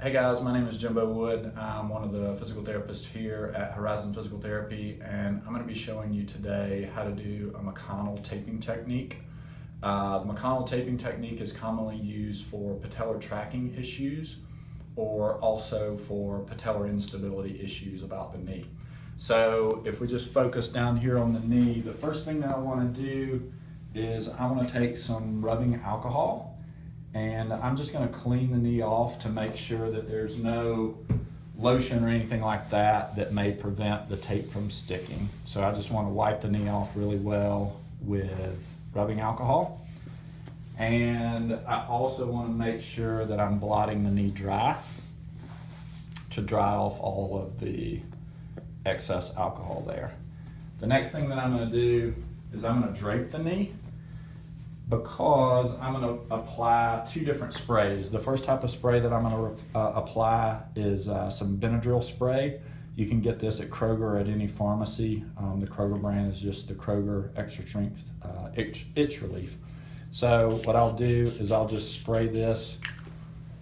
Hey guys, my name is Jimbo Wood. I'm one of the physical therapists here at Horizon Physical Therapy, and I'm going to be showing you today how to do a McConnell taping technique. The McConnell taping technique is commonly used for patellar tracking issues or also for patellar instability issues about the knee. So if we just focus down here on the knee, the first thing that I want to do is I want to take some rubbing alcohol, and I'm just going to clean the knee off to make sure that there's no lotion or anything like that that may prevent the tape from sticking. So I just want to wipe the knee off really well with rubbing alcohol. And I also want to make sure that I'm blotting the knee dry to dry off all of the excess alcohol there. The next thing that I'm going to do is I'm going to drape the knee, because I'm going to apply two different sprays. The first type of spray that I'm going to apply is some Benadryl spray. You can get this at Kroger or at any pharmacy. The Kroger brand is just the Kroger Extra Strength Itch Relief. So what I'll do is I'll just spray this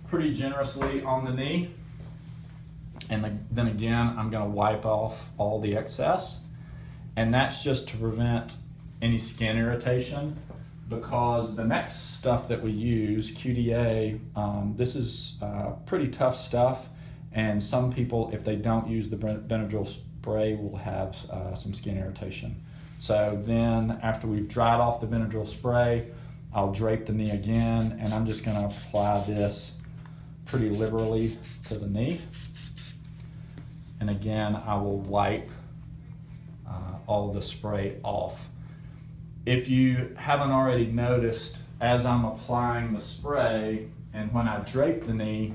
pretty generously on the knee, and then again I'm going to wipe off all the excess, and that's just to prevent any skin irritation. Because the next stuff that we use, QDA, this is pretty tough stuff, and some people, if they don't use the Benadryl spray, will have some skin irritation. So then after we've dried off the Benadryl spray, I'll drape the knee again, and I'm just going to apply this pretty liberally to the knee. And again, I will wipe all the spray off. If you haven't already noticed, as I'm applying the spray and when I drape the knee,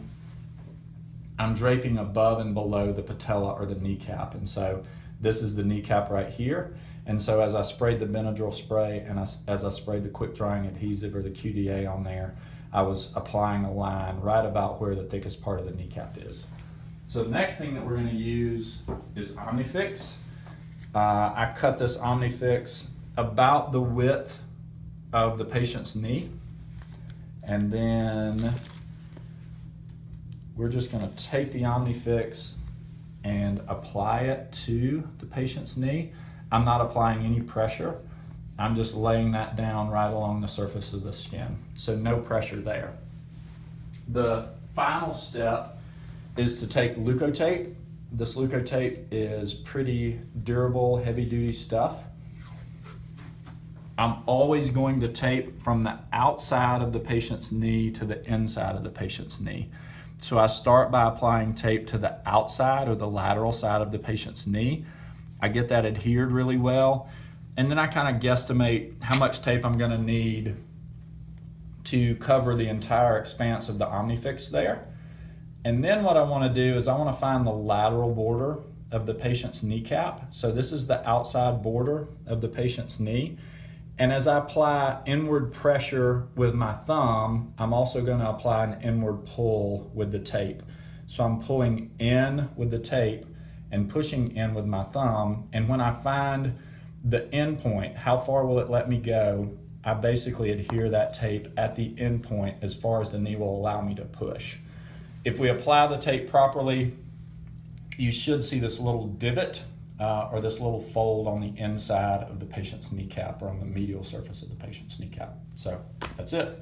I'm draping above and below the patella or the kneecap. And so this is the kneecap right here. And so as I sprayed the Benadryl spray and as I sprayed the quick drying adhesive or the QDA on there, I was applying a line right about where the thickest part of the kneecap is. So the next thing that we're going to use is Omnifix. I cut this Omnifix about the width of the patient's knee, and then we're just going to take the Omnifix and apply it to the patient's knee. I'm not applying any pressure. I'm just laying that down right along the surface of the skin, so no pressure there. The final step is to take Leukotape. This Leukotape is pretty durable, heavy-duty stuff. I'm always going to tape from the outside of the patient's knee to the inside of the patient's knee. So I start by applying tape to the outside or the lateral side of the patient's knee. I get that adhered really well, and then I kind of guesstimate how much tape I'm going to need to cover the entire expanse of the Omnifix there. And then what I want to do is I want to find the lateral border of the patient's kneecap. So this is the outside border of the patient's knee. And as I apply inward pressure with my thumb, I'm also going to apply an inward pull with the tape. So I'm pulling in with the tape and pushing in with my thumb. And when I find the end point, how far will it let me go, I basically adhere that tape at the end point as far as the knee will allow me to push. If we apply the tape properly, you should see this little divot or this little fold on the inside of the patient's kneecap or on the medial surface of the patient's kneecap. So that's it.